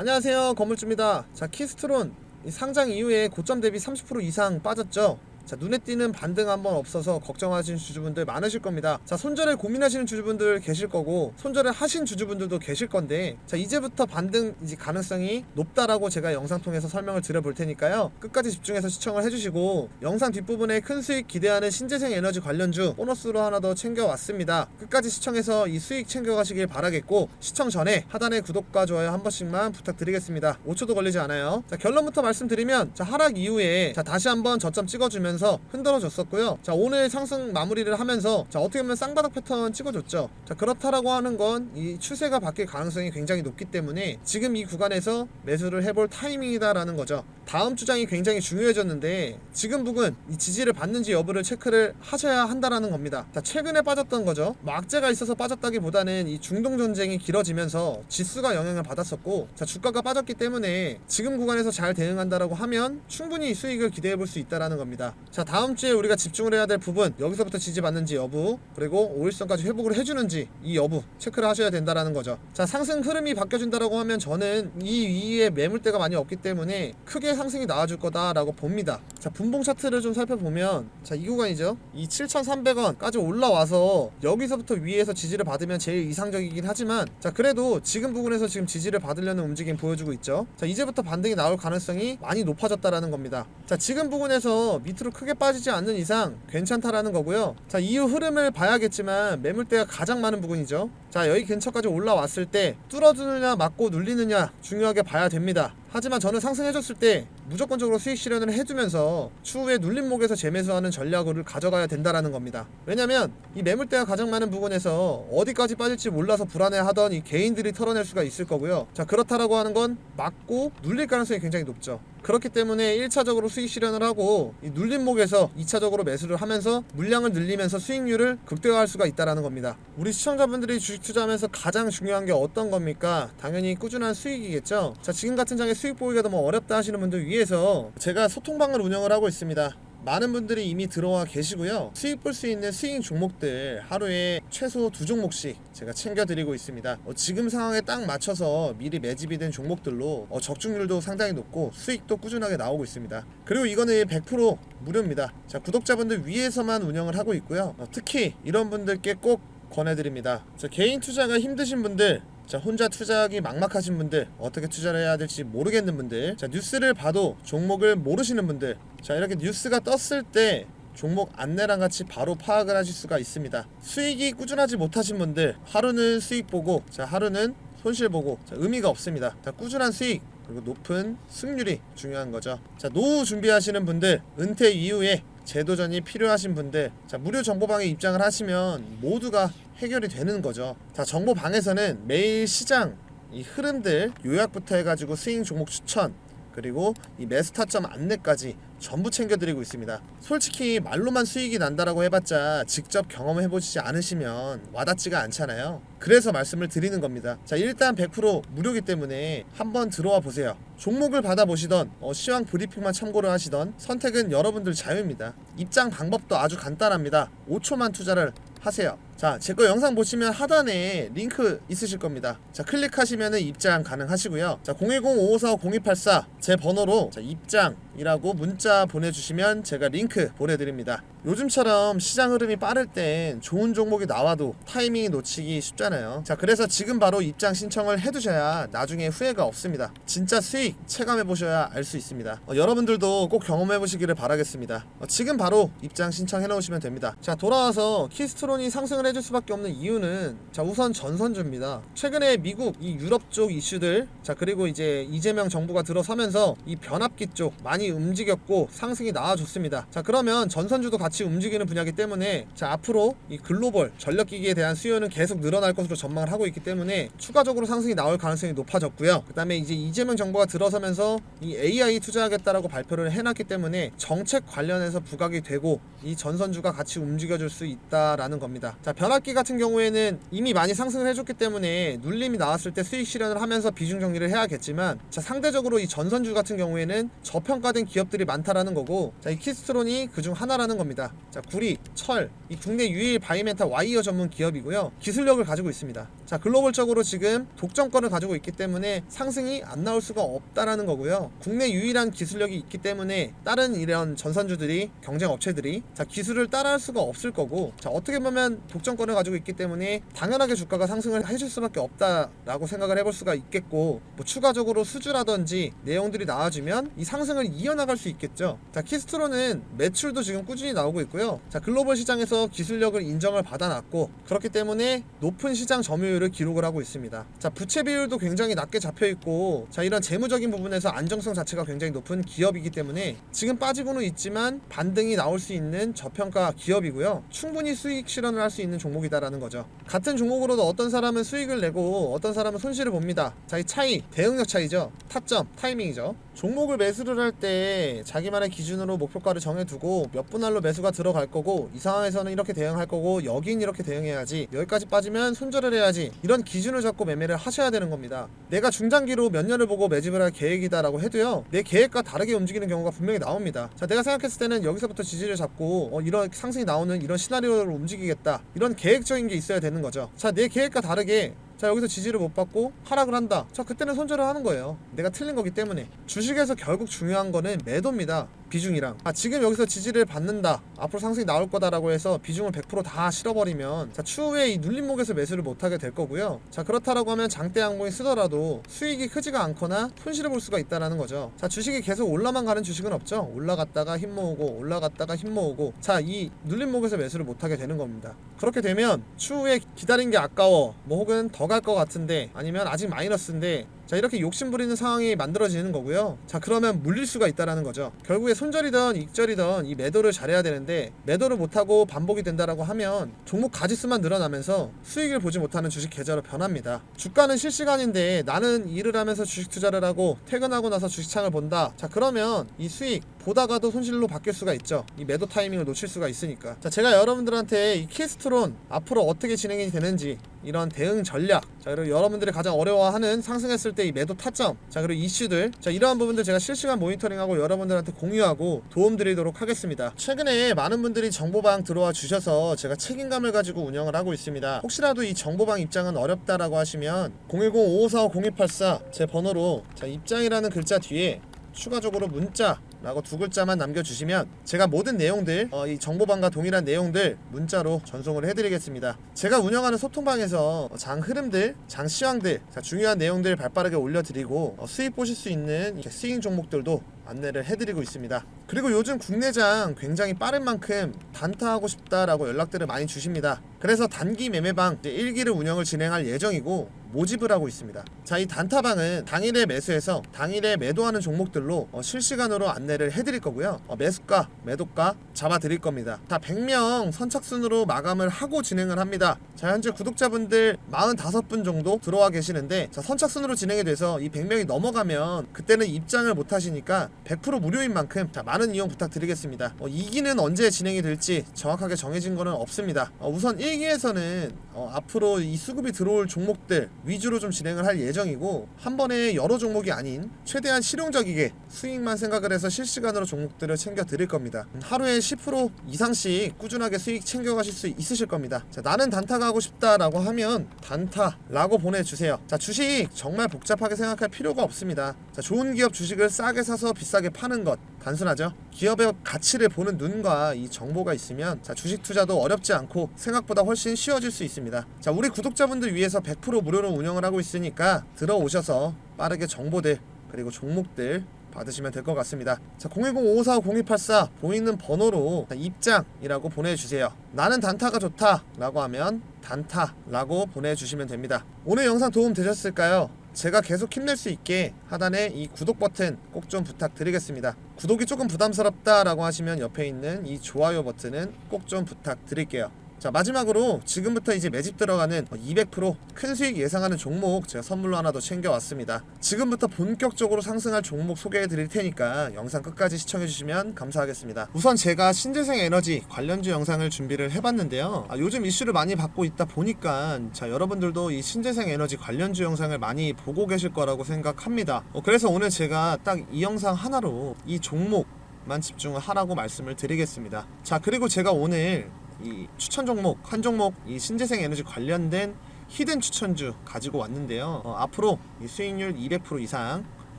안녕하세요, 건물주입니다. 자, 키스트론 상장 이후에 고점 대비 30% 이상 빠졌죠. 자, 눈에 띄는 반등 한번 없어서 걱정하시는 주주분들 많으실 겁니다. 자, 손절을 고민하시는 주주분들 계실 거고, 손절을 하신 주주분들도 계실 건데, 자, 이제부터 반등 가능성이 높다라고 제가 영상 통해서 설명을 드려볼 테니까요, 끝까지 집중해서 시청을 해주시고, 영상 뒷부분에 큰 수익 기대하는 신재생 에너지 관련주 보너스로 하나 더 챙겨왔습니다. 끝까지 시청해서 이 수익 챙겨가시길 바라겠고, 시청 전에 하단에 구독과 좋아요 한 번씩만 부탁드리겠습니다. 5초도 걸리지 않아요. 자, 결론부터 말씀드리면, 자, 하락 이후에 자, 다시 한번 저점 찍어주면서 흔들어줬었고요. 자, 오늘 상승 마무리를 하면서 자, 어떻게 보면 쌍바닥 패턴 찍어줬죠. 자, 그렇다라고 하는 건 이 추세가 바뀔 가능성이 굉장히 높기 때문에 지금 이 구간에서 매수를 해볼 타이밍이다라는 거죠. 다음 주장이 굉장히 중요해졌는데, 지금 부근 이 지지를 받는지 여부를 체크를 하셔야 한다라는 겁니다. 자, 최근에 빠졌던 거죠. 뭐 악재가 있어서 빠졌다기보다는 이 중동 전쟁이 길어지면서 지수가 영향을 받았었고, 자, 주가가 빠졌기 때문에 지금 구간에서 잘 대응한다라고 하면 충분히 수익을 기대해 볼 수 있다라는 겁니다. 자, 다음 주에 우리가 집중을 해야 될 부분, 여기서부터 지지받는지 여부, 그리고 5일선까지 회복을 해주는지 이 여부 체크를 하셔야 된다라는 거죠. 자, 상승 흐름이 바뀌어준다라고 하면 저는 이 위에 매물대가 많이 없기 때문에 크게 상승이 나와줄 거다라고 봅니다. 자, 분봉 차트를 좀 살펴보면, 자, 이 구간이죠. 이 7,300원까지 올라와서 여기서부터 위에서 지지를 받으면 제일 이상적이긴 하지만, 자, 그래도 지금 부분에서 지금 지지를 받으려는 움직임 보여주고 있죠. 자, 이제부터 반등이 나올 가능성이 많이 높아졌다라는 겁니다. 자, 지금 부분에서 밑으로 크게 빠지지 않는 이상 괜찮다라는 거고요. 자, 이후 흐름을 봐야겠지만 매물대가 가장 많은 부분이죠. 자, 여기 근처까지 올라왔을 때 뚫어주느냐 맞고 눌리느냐 중요하게 봐야 됩니다. 하지만 저는 상승해줬을 때 무조건적으로 수익 실현을 해주면서 추후에 눌림목에서 재매수하는 전략을 가져가야 된다라는 겁니다. 왜냐면 이 매물대가 가장 많은 부분에서 어디까지 빠질지 몰라서 불안해하던 이 개인들이 털어낼 수가 있을 거고요. 자, 그렇다라고 하는 건 맞고 눌릴 가능성이 굉장히 높죠. 그렇기 때문에 1차적으로 수익 실현을 하고 이 눌림목에서 2차적으로 매수를 하면서 물량을 늘리면서 수익률을 극대화할 수가 있다라는 겁니다. 우리 시청자분들이 주식 투자하면서 가장 중요한 게 어떤 겁니까? 당연히 꾸준한 수익이겠죠. 자, 지금 같은 장에 수익 보기가 너무 어렵다 하시는 분들 위해서 제가 소통방을 운영을 하고 있습니다. 많은 분들이 이미 들어와 계시고요. 수익 볼 수 있는 스윙 종목들 하루에 최소 2종목씩 제가 챙겨드리고 있습니다. 지금 상황에 딱 맞춰서 미리 매집이 된 종목들로 적중률도 상당히 높고 수익도 꾸준하게 나오고 있습니다. 그리고 이거는 100% 무료입니다. 자, 구독자분들 위해서만 운영을 하고 있고요. 특히 이런 분들께 꼭 권해드립니다. 자, 개인 투자가 힘드신 분들, 자, 혼자 투자하기 막막하신 분들, 어떻게 투자를 해야 될지 모르겠는 분들, 자, 뉴스를 봐도 종목을 모르시는 분들, 자, 이렇게 뉴스가 떴을 때 종목 안내랑 같이 바로 파악을 하실 수가 있습니다. 수익이 꾸준하지 못하신 분들, 하루는 수익 보고, 자, 하루는 손실 보고, 자, 의미가 없습니다. 자, 꾸준한 수익 그리고 높은 승률이 중요한 거죠. 자, 노후 준비하시는 분들, 은퇴 이후에 재도전이 필요하신 분들, 자, 무료 정보방에 입장을 하시면 모두가 해결이 되는 거죠. 자, 정보방에서는 매일 시장 이 흐름들 요약부터 해가지고 스윙 종목 추천, 그리고 이 매수 타점 안내까지 전부 챙겨드리고 있습니다. 솔직히 말로만 수익이 난다라고 해봤자 직접 경험해보시지 않으시면 와닿지가 않잖아요. 그래서 말씀을 드리는 겁니다. 자, 일단 100% 무료이기 때문에 한번 들어와 보세요. 종목을 받아보시던 시황 브리핑만 참고를 하시던 선택은 여러분들 자유입니다. 입장 방법도 아주 간단합니다. 5초만 투자를 하세요. 자, 제 거 영상 보시면 하단에 링크 있으실 겁니다. 자, 클릭하시면 입장 가능하시고요. 자, 010-5545-0284 제 번호로 자, 입장이라고 문자 보내주시면 제가 링크 보내드립니다. 요즘처럼 시장 흐름이 빠를 땐 좋은 종목이 나와도 타이밍이 놓치기 쉽잖아요. 자, 그래서 지금 바로 입장 신청을 해두셔야 나중에 후회가 없습니다. 진짜 수익 체감해보셔야 알 수 있습니다. 여러분들도 꼭 경험해보시기를 바라겠습니다. 지금 바로 입장 신청해 놓으시면 됩니다. 자, 돌아와서 키스트론이 상승을 해줄 수밖에 없는 이유는, 자, 우선 전선주입니다. 최근에 미국 이 유럽 쪽 이슈들, 자, 그리고 이제 이재명 정부가 들어서면서 이 변압기 쪽 많이 움직였고 상승이 나와줬습니다. 자, 그러면 전선주도 같이 움직이는 분야이기 때문에, 자, 앞으로 이 글로벌 전력기기에 대한 수요는 계속 늘어날 것으로 전망을 하고 있기 때문에 추가적으로 상승이 나올 가능성이 높아졌고요. 그 다음에 이제 이재명 정부가 들어서면서 이 AI 투자하겠다라고 발표를 해놨기 때문에 정책 관련해서 부각이 되고 이 전선주가 같이 움직여줄 수 있다라는 겁니다. 자, 변압기 같은 경우에는 이미 많이 상승을 해줬기 때문에 눌림이 나왔을 때 수익 실현을 하면서 비중 정리를 해야겠지만, 자, 상대적으로 이 전선주 같은 경우에는 저평가된 기업들이 많다라는 거고, 자, 이 키스트론이 그중 하나라는 겁니다. 기업입니다. 자, 구리, 철, 이 국내 유일 바이메탈 와이어 전문 기업이고요. 기술력을 가지고 있습니다. 자, 글로벌적으로 지금 독점권을 가지고 있기 때문에 상승이 안 나올 수가 없다라는 거고요. 국내 유일한 기술력이 있기 때문에 다른 이런 전산주들이, 경쟁 업체들이 자, 기술을 따라할 수가 없을 거고, 자, 어떻게 보면 독점권을 가지고 있기 때문에 당연하게 주가가 상승을 해줄 수밖에 없다라고 생각을 해볼 수가 있겠고, 뭐 추가적으로 수주라든지 내용들이 나와주면 이 상승을 이어나갈 수 있겠죠. 자, 키스트론은 매출도 지금 꾸준히 나오고 있고요. 자, 글로벌 시장에서 기술력을 인정을 받아놨고, 그렇기 때문에 높은 시장 점유율을 기록을 하고 있습니다. 자, 부채 비율도 굉장히 낮게 잡혀 있고, 자, 이런 재무적인 부분에서 안정성 자체가 굉장히 높은 기업이기 때문에 지금 빠지고는 있지만 반등이 나올 수 있는 저평가 기업이고요. 충분히 수익 실현을 할 수 있는 종목이다라는 거죠. 같은 종목으로도 어떤 사람은 수익을 내고 어떤 사람은 손실을 봅니다. 자, 이 차이, 대응력 차이죠. 타점, 타이밍이죠. 종목을 매수를 할 때 자기만의 기준으로 목표가를 정해두고 몇 분 안로 매수가 들어갈 거고, 이 상황에서는 이렇게 대응할 거고, 여긴 이렇게 대응해야지, 여기까지 빠지면 손절을 해야지, 이런 기준을 잡고 매매를 하셔야 되는 겁니다. 내가 중장기로 몇 년을 보고 매집을 할 계획이다라고 해도요, 내 계획과 다르게 움직이는 경우가 분명히 나옵니다. 자, 내가 생각했을 때는 여기서부터 지지를 잡고 이런 상승이 나오는 이런 시나리오로 움직이겠다, 이런 계획적인 게 있어야 되는 거죠. 자, 내 계획과 다르게 자, 여기서 지지를 못 받고 하락을 한다. 자, 그때는 손절을 하는 거예요. 내가 틀린 거기 때문에. 주식에서 결국 중요한 거는 매도입니다. 비중이랑. 지금 여기서 지지를 받는다, 앞으로 상승이 나올 거다라고 해서 비중을 100% 다 실어버리면 자, 추후에 이 눌림목에서 매수를 못하게 될 거고요. 자, 그렇다라고 하면 장대 양봉이 쓰더라도 수익이 크지가 않거나 손실을 볼 수가 있다라는 거죠. 자, 주식이 계속 올라만 가는 주식은 없죠. 올라갔다가 힘 모으고 올라갔다가 힘 모으고, 자, 이 눌림목에서 매수를 못하게 되는 겁니다. 그렇게 되면 추후에 기다린 게 아까워, 뭐 혹은 더 갈 것 같은데, 아니면 아직 마이너스인데, 자, 이렇게 욕심부리는 상황이 만들어지는 거고요. 자, 그러면 물릴 수가 있다라는 거죠. 결국에 손절이든 익절이든 이 매도를 잘해야 되는데, 매도를 못하고 반복이 된다라고 하면 종목 가지수만 늘어나면서 수익을 보지 못하는 주식 계좌로 변합니다. 주가는 실시간인데 나는 일을 하면서 주식 투자를 하고 퇴근하고 나서 주식창을 본다. 자, 그러면 이 수익 보다가도 손실로 바뀔 수가 있죠. 이 매도 타이밍을 놓칠 수가 있으니까. 자, 제가 여러분들한테 이 키스트론 앞으로 어떻게 진행이 되는지, 이런 대응 전략, 자, 그리고 여러분들이 가장 어려워하는 상승했을 때 이 매도 타점, 자, 그리고 이슈들, 자, 이러한 부분들 제가 실시간 모니터링하고 여러분들한테 공유하고 도움드리도록 하겠습니다. 최근에 많은 분들이 정보방 들어와 주셔서 제가 책임감을 가지고 운영을 하고 있습니다. 혹시라도 이 정보방 입장은 어렵다라고 하시면 010-5545-0284 제 번호로, 자, 입장이라는 글자 뒤에 추가적으로 문자 라고 두 글자만 남겨주시면 제가 모든 내용들, 이 정보방과 동일한 내용들 문자로 전송을 해드리겠습니다. 제가 운영하는 소통방에서 장 흐름들, 장 시황들, 중요한 내용들 발빠르게 올려드리고 수익 보실 수 있는 스윙 종목들도 안내를 해드리고 있습니다. 그리고 요즘 국내장 굉장히 빠른 만큼 단타하고 싶다라고 연락들을 많이 주십니다. 그래서 단기 매매방 1기를 운영을 진행할 예정이고 모집을 하고 있습니다. 자, 이 단타방은 당일에 매수해서 당일에 매도하는 종목들로 실시간으로 안내를 해드릴 거고요. 매수가, 매도가 잡아드릴 겁니다. 자, 100명 선착순으로 마감을 하고 진행을 합니다. 자, 현재 구독자분들 45분 정도 들어와 계시는데, 자, 선착순으로 진행이 돼서 이 100명이 넘어가면 그때는 입장을 못 하시니까 100% 무료인 만큼 자, 많은 이용 부탁드리겠습니다. 2기는 언제 진행이 될지 정확하게 정해진 거는 없습니다. 우선 1기에서는 앞으로 이 수급이 들어올 종목들 위주로 좀 진행을 할 예정이고, 한 번에 여러 종목이 아닌 최대한 실용적이게 수익만 생각을 해서 실시간으로 종목들을 챙겨 드릴 겁니다. 하루에 10% 이상씩 꾸준하게 수익 챙겨가실 수 있으실 겁니다. 자, 나는 단타가 하고 싶다라고 하면 단타라고 보내주세요. 자, 주식 정말 복잡하게 생각할 필요가 없습니다. 자, 좋은 기업 주식을 싸게 사서 비싸게 파는 것 단순하죠. 기업의 가치를 보는 눈과 이 정보가 있으면 자, 주식 투자도 어렵지 않고 생각보다 훨씬 쉬워질 수 있습니다. 자, 우리 구독자분들 위해서 100% 무료로 운영을 하고 있으니까 들어오셔서 빠르게 정보들 그리고 종목들 받으시면 될 것 같습니다. 자, 010-5545-0284 보이는 번호로 입장이라고 보내주세요. 나는 단타가 좋다 라고 하면 단타라고 보내주시면 됩니다. 오늘 영상 도움 되셨을까요? 제가 계속 힘낼 수 있게 하단에 이 구독 버튼 꼭 좀 부탁드리겠습니다. 구독이 조금 부담스럽다 라고 하시면 옆에 있는 이 좋아요 버튼은 꼭 좀 부탁드릴게요. 자, 마지막으로 지금부터 이제 매집 들어가는 200% 큰 수익 예상하는 종목 제가 선물로 하나 더 챙겨왔습니다. 지금부터 본격적으로 상승할 종목 소개해 드릴 테니까 영상 끝까지 시청해 주시면 감사하겠습니다. 우선 제가 신재생 에너지 관련주 영상을 준비를 해봤는데요. 요즘 이슈를 많이 받고 있다 보니까 자, 여러분들도 이 신재생 에너지 관련주 영상을 많이 보고 계실 거라고 생각합니다. 그래서 오늘 제가 딱 이 영상 하나로 이 종목 종목만 집중을 하라고 말씀을 드리겠습니다. 자, 그리고 제가 오늘 이 추천 종목 한 종목 이 신재생 에너지 관련된 히든 추천주 가지고 왔는데요. 앞으로 이 수익률 200% 이상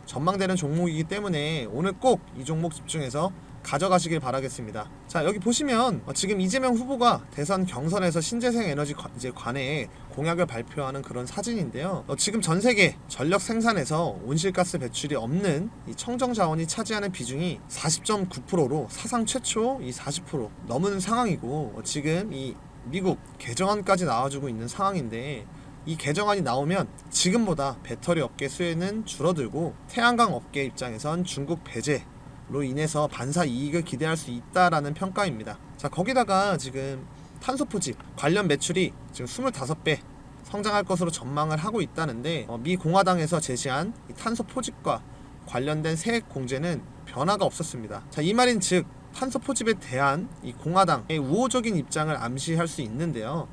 전망되는 종목이기 때문에 오늘 꼭 이 종목 집중해서 가져가시길 바라겠습니다. 자, 여기 보시면 지금 이재명 후보가 대선 경선에서 신재생 에너지 관해 공약을 발표하는 그런 사진인데요. 지금 전 세계 전력 생산에서 온실가스 배출이 없는 이 청정 자원이 차지하는 비중이 40.9%로 사상 최초 이 40% 넘은 상황이고, 지금 이 미국 개정안까지 나와주고 있는 상황인데, 이 개정안이 나오면 지금보다 배터리 업계 수혜는 줄어들고 태양광 업계 입장에선 중국 배제로 인해서 반사 이익을 기대할 수 있다라는 평가입니다. 자, 거기다가 지금 탄소 포집 관련 매출이 지금 25배 성장할 것으로 전망을 하고 있다는데, 미 공화당에서 제시한 이 탄소 포집과 관련된 세액 공제는 변화가 없었습니다. 자, 이 말인 즉 탄소 포집에 대한 이 공화당의 우호적인 입장을 암시할 수 있는데요.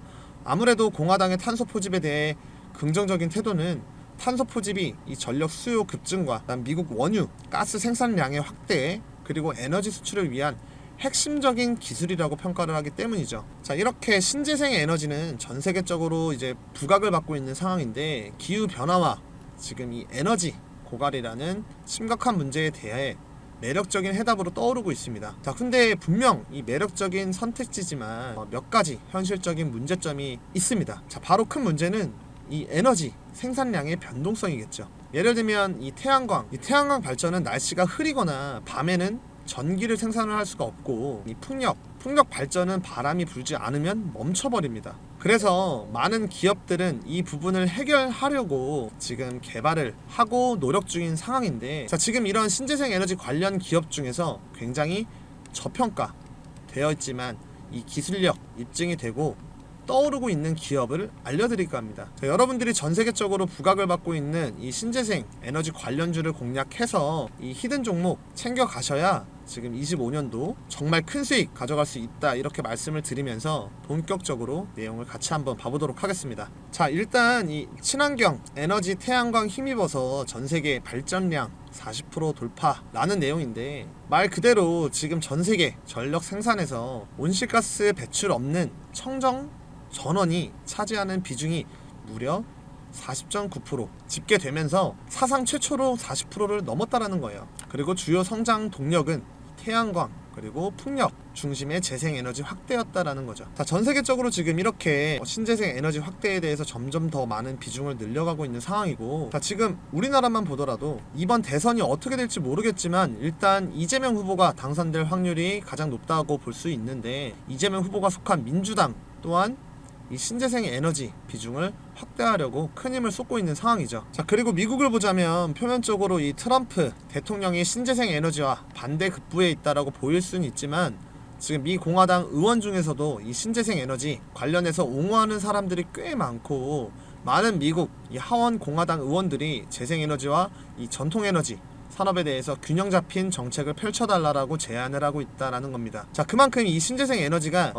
아무래도 공화당의 탄소 포집에 대해 긍정적인 태도는 탄소 포집이 이 전력 수요 급증과 미국 원유, 가스 생산량의 확대, 그리고 에너지 수출을 위한 핵심적인 기술이라고 평가를 하기 때문이죠. 자, 이렇게 신재생 에너지는 전 세계적으로 이제 부각을 받고 있는 상황인데, 기후 변화와 지금 이 에너지 고갈이라는 심각한 문제에 대해 매력적인 해답으로 떠오르고 있습니다. 자, 근데 분명 이 매력적인 선택지지만 몇 가지 현실적인 문제점이 있습니다. 자, 바로 큰 문제는 이 에너지 생산량의 변동성이겠죠. 예를 들면 이 태양광 발전은 날씨가 흐리거나 밤에는 전기를 생산을 할 수가 없고, 이 풍력 발전은 바람이 불지 않으면 멈춰버립니다. 그래서 많은 기업들은 이 부분을 해결하려고 지금 개발을 하고 노력 중인 상황인데, 자, 지금 이런 신재생 에너지 관련 기업 중에서 굉장히 저평가 되어 있지만 이 기술력 입증이 되고 떠오르고 있는 기업을 알려드릴까 합니다. 자, 여러분들이 전 세계적으로 부각을 받고 있는 이 신재생 에너지 관련주를 공략해서 이 히든 종목 챙겨 가셔야 지금 25년도 정말 큰 수익 가져갈 수 있다, 이렇게 말씀을 드리면서 본격적으로 내용을 같이 한번 봐보도록 하겠습니다. 자, 일단 이 친환경 에너지 태양광 힘입어서 전 세계 발전량 40% 돌파라는 내용인데, 말 그대로 지금 전 세계 전력 생산에서 온실가스 배출 없는 청정 전원이 차지하는 비중이 무려 40.9% 집계되면서 사상 최초로 40%를 넘었다라는 거예요. 그리고 주요 성장 동력은 태양광 그리고 풍력 중심의 재생에너지 확대였다라는 거죠. 자, 전 세계적으로 지금 이렇게 신재생 에너지 확대에 대해서 점점 더 많은 비중을 늘려가고 있는 상황이고, 자, 지금 우리나라만 보더라도 이번 대선이 어떻게 될지 모르겠지만 일단 이재명 후보가 당선될 확률이 가장 높다고 볼 수 있는데, 이재명 후보가 속한 민주당 또한 이 신재생 에너지 비중을 확대하려고 큰 힘을 쏟고 있는 상황이죠. 자, 그리고 미국을 보자면 표면적으로 이 트럼프 대통령이 신재생 에너지와 반대 급부에 있다라고 보일 수는 있지만, 지금 미 공화당 의원 중에서도 이 신재생 에너지 관련해서 옹호하는 사람들이 꽤 많고, 많은 미국 이 하원 공화당 의원들이 재생에너지와 이 전통에너지 산업에 대해서 균형 잡힌 정책을 펼쳐달라고 제안을 하고 있다라는 겁니다. 자, 그만큼 이 신재생 에너지가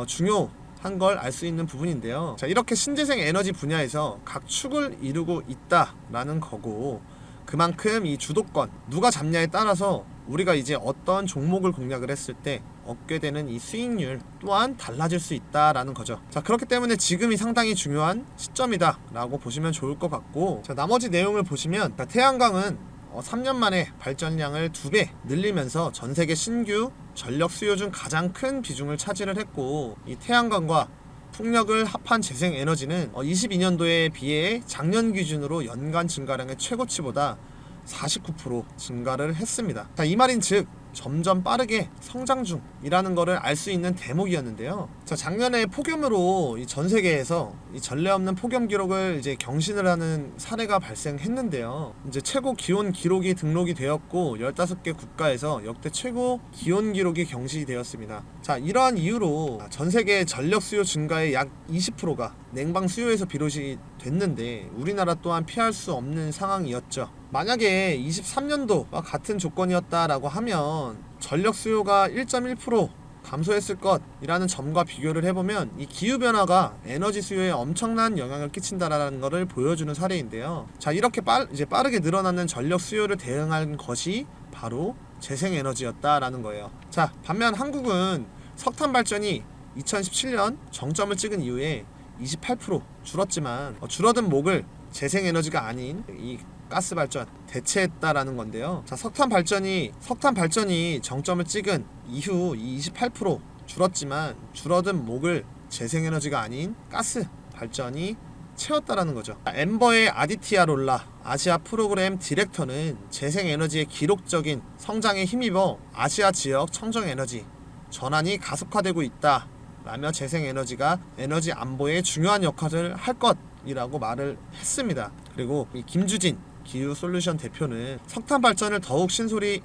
한 걸 알 수 있는 부분인데요. 자, 이렇게 신재생 에너지 분야에서 각 축을 이루고 있다라는 거고, 그만큼 이 주도권 누가 잡냐에 따라서 우리가 이제 어떤 종목을 공략을 했을 때 얻게 되는 이 수익률 또한 달라질 수 있다라는 거죠. 자, 그렇기 때문에 지금이 상당히 중요한 시점이다 라고 보시면 좋을 것 같고, 자, 나머지 내용을 보시면, 자, 태양광은 3년 만에 발전량을 2배 늘리면서 전 세계 신규 전력 수요 중 가장 큰 비중을 차지를 했고, 이 태양광과 풍력을 합한 재생에너지는 22년도에 비해 작년 기준으로 연간 증가량의 최고치보다 49% 증가를 했습니다. 자, 이 말인 즉 점점 빠르게 성장 중이라는 것을 알 수 있는 대목이었는데요. 자, 작년에 폭염으로 이 전 세계에서 이 전례 없는 폭염 기록을 이제 경신을 하는 사례가 발생했는데요. 이제 최고 기온 기록이 등록이 되었고 15개 국가에서 역대 최고 기온 기록이 경신되었습니다. 자, 이러한 이유로 전 세계 전력 수요 증가의 약 20%가 냉방 수요에서 비롯이 됐는데, 우리나라 또한 피할 수 없는 상황이었죠. 만약에 23년도와 같은 조건이었다라고 하면 전력 수요가 1.1% 감소했을 것이라는 점과 비교를 해보면 이 기후변화가 에너지 수요에 엄청난 영향을 끼친다라는 것을 보여주는 사례인데요. 자, 이렇게 이제 빠르게 늘어나는 전력 수요를 대응한 것이 바로 재생에너지였다라는 거예요. 자, 반면 한국은 석탄 발전이 2017년 정점을 찍은 이후에 28% 줄었지만 줄어든 목을 재생에너지가 아닌 이 가스 발전 대체했다라는 건데요. 자, 석탄 발전이 정점을 찍은 이후 이 28% 줄었지만 줄어든 목을 재생에너지가 아닌 가스 발전이 채웠다라는 거죠. 엠버의 아디티아 롤라 아시아 프로그램 디렉터는 재생에너지의 기록적인 성장에 힘입어 아시아 지역 청정에너지 전환이 가속화되고 있다 라며 재생에너지가 에너지 안보에 중요한 역할을 할 것이라고 말을 했습니다. 그리고 이 김주진 기후솔루션 대표는 석탄 발전을 더욱 신속히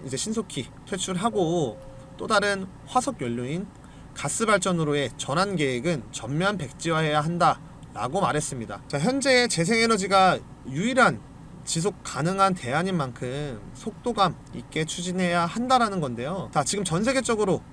퇴출하고 또 다른 화석 연료인 가스 발전으로의 전환 계획은 전면 백지화해야 한다 라고 말했습니다. 자, 현재 재생에너지가 유일한 지속 가능한 대안인 만큼 속도감 있게 추진해야 한다라는 건데요. 자, 지금 전 세계적으로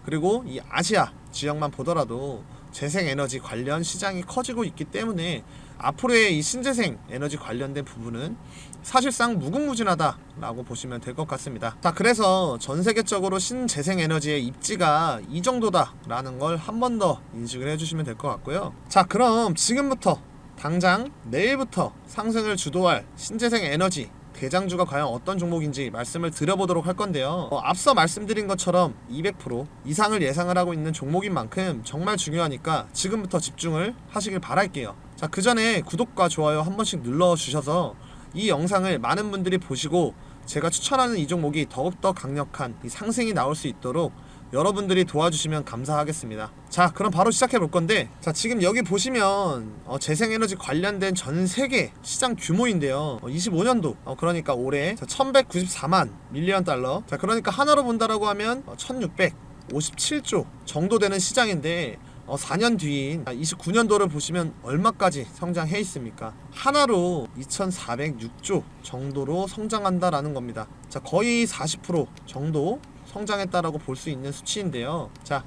그리고 이 아시아 지역만 보더라도 재생에너지 관련 시장이 커지고 있기 때문에 앞으로의 이 신재생 에너지 관련된 부분은 사실상 무궁무진하다라고 보시면 될 것 같습니다. 자, 그래서 전 세계적으로 신재생 에너지의 입지가 이 정도다라는 걸 한 번 더 인식을 해주시면 될 것 같고요. 자, 그럼 지금부터 당장 내일부터 상승을 주도할 신재생 에너지 대장주가 과연 어떤 종목인지 말씀을 드려보도록 할 건데요. 앞서 말씀드린 것처럼 200% 이상을 예상을 하고 있는 종목인 만큼 정말 중요하니까 지금부터 집중을 하시길 바랄게요. 자, 그 전에 구독과 좋아요 한 번씩 눌러주셔서 이 영상을 많은 분들이 보시고 제가 추천하는 이 종목이 더욱더 강력한 이 상승이 나올 수 있도록 여러분들이 도와주시면 감사하겠습니다. 자, 그럼 바로 시작해 볼 건데, 자, 지금 여기 보시면 재생에너지 관련된 전 세계 시장 규모인데요. 25년도 그러니까 올해 1194만 밀리언 달러. 자, 그러니까 하나로 본다라고 하면 1657조 정도 되는 시장인데 4년 뒤인 29년도를 보시면 얼마까지 성장해 있습니까? 하나로 2406조 정도로 성장한다라는 겁니다. 자, 거의 40% 정도 성장했다라고 볼 수 있는 수치인데요. 자,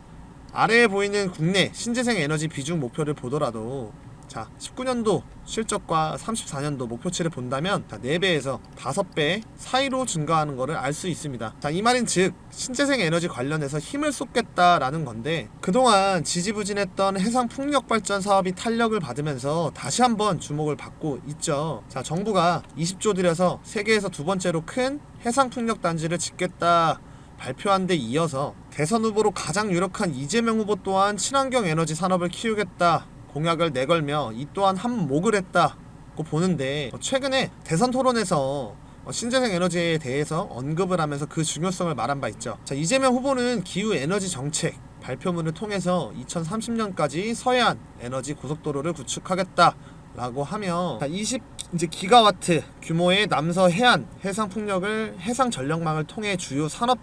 아래에 보이는 국내 신재생 에너지 비중 목표를 보더라도 자, 19년도 실적과 34년도 목표치를 본다면 4배에서 5배 사이로 증가하는 것을 알 수 있습니다. 자, 이 말인 즉 신재생 에너지 관련해서 힘을 쏟겠다라는 건데, 그동안 지지부진했던 해상 풍력 발전 사업이 탄력을 받으면서 다시 한번 주목을 받고 있죠. 자, 정부가 20조 들여서 세계에서 두 번째로 큰 해상 풍력 단지를 짓겠다 발표한 데 이어서 대선 후보로 가장 유력한 이재명 후보 또한 친환경 에너지 산업을 키우겠다 공약을 내걸며 이 또한 한몫을 했다고 보는데, 최근에 대선 토론에서 신재생 에너지에 대해서 언급을 하면서 그 중요성을 말한 바 있죠. 자, 이재명 후보는 기후 에너지 정책 발표문을 통해서 2030년까지 서해안 에너지 고속도로를 구축하겠다라고 하며 20기가와트 규모의 남서 해안 해상 풍력을 해상 전력망을 통해 주요 산업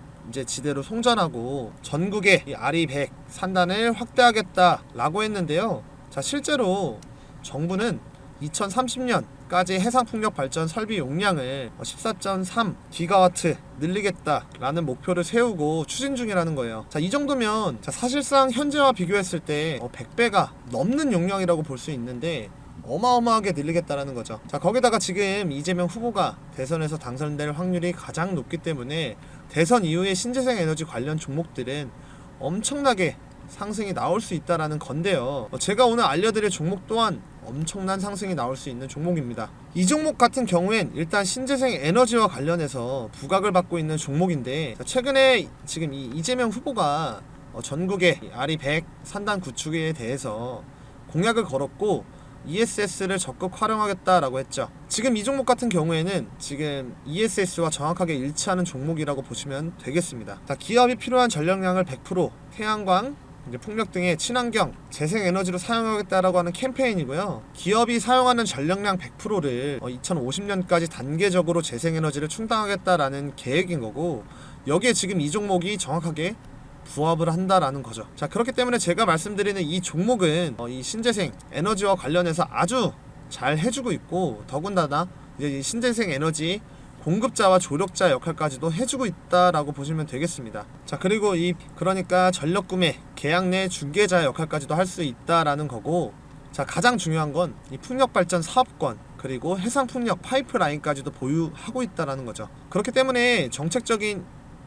지대로 송전하고 전국의 이 RE100 산단을 확대하겠다라고 했는데요. 자, 실제로 정부는 2030년까지 해상풍력 발전 설비 용량을 14.3기가와트 늘리겠다라는 목표를 세우고 추진 중이라는 거예요. 자, 이 정도면 사실상 현재와 비교했을 때 100배가 넘는 용량이라고 볼 수 있는데 어마어마하게 늘리겠다라는 거죠. 자, 거기다가 지금 이재명 후보가 대선에서 당선될 확률이 가장 높기 때문에 대선 이후에 신재생 에너지 관련 종목들은 엄청나게 상승이 나올 수 있다라는 건데요. 제가 오늘 알려드릴 종목 또한 엄청난 상승이 나올 수 있는 종목입니다. 이 종목 같은 경우엔 일단 신재생 에너지와 관련해서 부각을 받고 있는 종목인데, 최근에 지금 이 이재명 후보가 전국의 RE100 산단 구축에 대해서 공약을 걸었고 ESS를 적극 활용하겠다라고 했죠. 지금 이 종목 같은 경우에는 지금 ESS와 정확하게 일치하는 종목이라고 보시면 되겠습니다. 자, 기업이 필요한 전력량을 100% 태양광, 풍력 등의 친환경 재생에너지로 사용하겠다라고 하는 캠페인이고요. 기업이 사용하는 전력량 100%를 2050년까지 단계적으로 재생에너지를 충당하겠다라는 계획인 거고, 여기에 지금 이 종목이 정확하게 부합을 한다라는 거죠. 자, 그렇기 때문에 제가 말씀드리는 이 종목은 이 신재생 에너지와 관련해서 아주 잘 해주고 있고, 더군다나 이제 이 신재생 에너지 공급자와 조력자 역할까지도 해주고 있다라고 보시면 되겠습니다. 자, 그리고 그러니까 전력 구매 계약 내 중개자 역할까지도 할 수 있다라는 거고, 자, 가장 중요한 건 이 풍력 발전 사업권 그리고 해상 풍력 파이프라인까지도 보유하고 있다라는 거죠. 그렇기 때문에 정책적인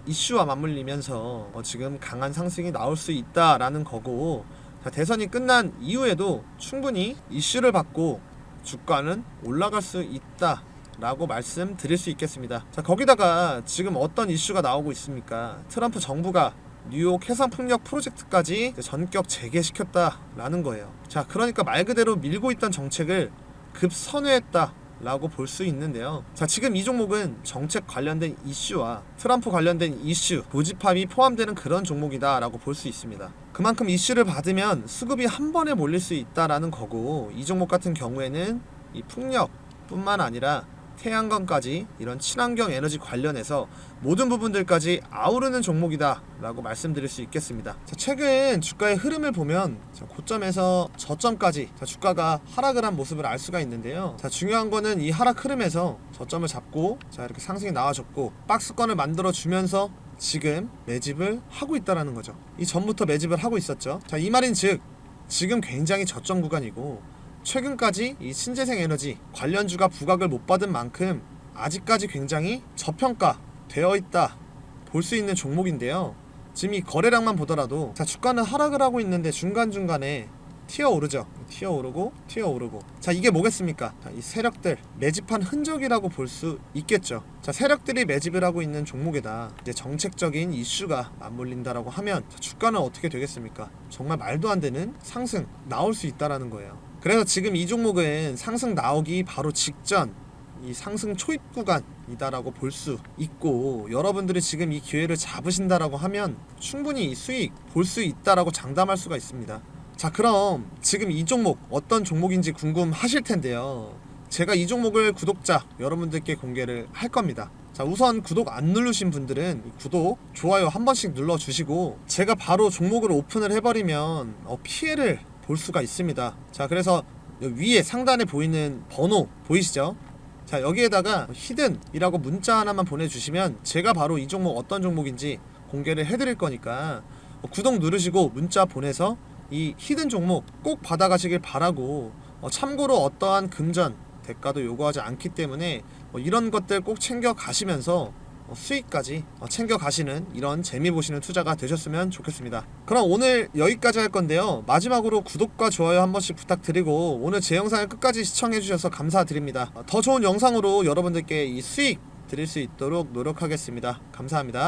이슈와 맞물리면서 지금 강한 상승이 나올 수 있다라는 거고, 자, 대선이 끝난 이후에도 충분히 이슈를 받고 주가는 올라갈 수 있다 라고 말씀드릴 수 있겠습니다. 자, 거기다가 지금 어떤 이슈가 나오고 있습니까? 트럼프 정부가 뉴욕 해상풍력 프로젝트까지 전격 재개시켰다라는 거예요. 자, 그러니까 말 그대로 밀고 있던 정책을 급선회했다 라고 볼 수 있는데요. 자, 지금 이 종목은 정책 관련된 이슈와 트럼프 관련된 이슈 고집함이 포함되는 그런 종목이다 라고 볼 수 있습니다. 그만큼 이슈를 받으면 수급이 한 번에 몰릴 수 있다라는 거고, 이 종목 같은 경우에는 이 풍력 뿐만 아니라 태양광까지 이런 친환경 에너지 관련해서 모든 부분들까지 아우르는 종목이다 라고 말씀드릴 수 있겠습니다. 자, 최근 주가의 흐름을 보면 고점에서 저점까지 주가가 하락을 한 모습을 알 수가 있는데요. 자, 중요한 거는 이 하락 흐름에서 저점을 잡고 이렇게 상승이 나와줬고 박스권을 만들어 주면서 지금 매집을 하고 있다라는 거죠. 이 전부터 매집을 하고 있었죠. 자, 이 말인 즉 지금 굉장히 저점 구간이고, 최근까지 이 신재생 에너지 관련주가 부각을 못 받은 만큼 아직까지 굉장히 저평가 되어 있다 볼 수 있는 종목인데요. 지금 이 거래량만 보더라도 주가는 하락을 하고 있는데 중간중간에 튀어오르죠. 튀어오르고. 자, 이게 뭐겠습니까? 자, 이 세력들 매집한 흔적이라고 볼 수 있겠죠. 자, 세력들이 매집을 하고 있는 종목에다 이제 정책적인 이슈가 맞물린다라고 하면 주가는 어떻게 되겠습니까? 정말 말도 안 되는 상승 나올 수 있다라는 거예요. 그래서 지금 이 종목은 상승 나오기 바로 직전 이 상승 초입 구간이다라고 볼 수 있고, 여러분들이 지금 이 기회를 잡으신다라고 하면 충분히 이 수익 볼 수 있다라고 장담할 수가 있습니다. 자, 그럼 지금 이 종목 어떤 종목인지 궁금하실 텐데요. 제가 이 종목을 구독자 여러분들께 공개를 할 겁니다. 자, 우선 구독 안 누르신 분들은 구독, 좋아요 한 번씩 눌러주시고, 제가 바로 종목을 오픈을 해버리면 피해를 볼 수가 있습니다. 자, 그래서 위에 상단에 보이는 번호 보이시죠? 자, 여기에다가 히든이라고 문자 하나만 보내주시면 제가 바로 이 종목 어떤 종목인지 공개를 해드릴 거니까 구독 누르시고 문자 보내서 이 히든 종목 꼭 받아가시길 바라고, 참고로 어떠한 금전 대가도 요구하지 않기 때문에 이런 것들 꼭 챙겨 가시면서 수익까지 챙겨 가시는 이런 재미 보시는 투자가 되셨으면 좋겠습니다. 그럼 오늘 여기까지 할 건데요. 마지막으로 구독과 좋아요 한 번씩 부탁드리고, 오늘 제 영상을 끝까지 시청해 주셔서 감사드립니다. 더 좋은 영상으로 여러분들께 이 수익 드릴 수 있도록 노력하겠습니다. 감사합니다.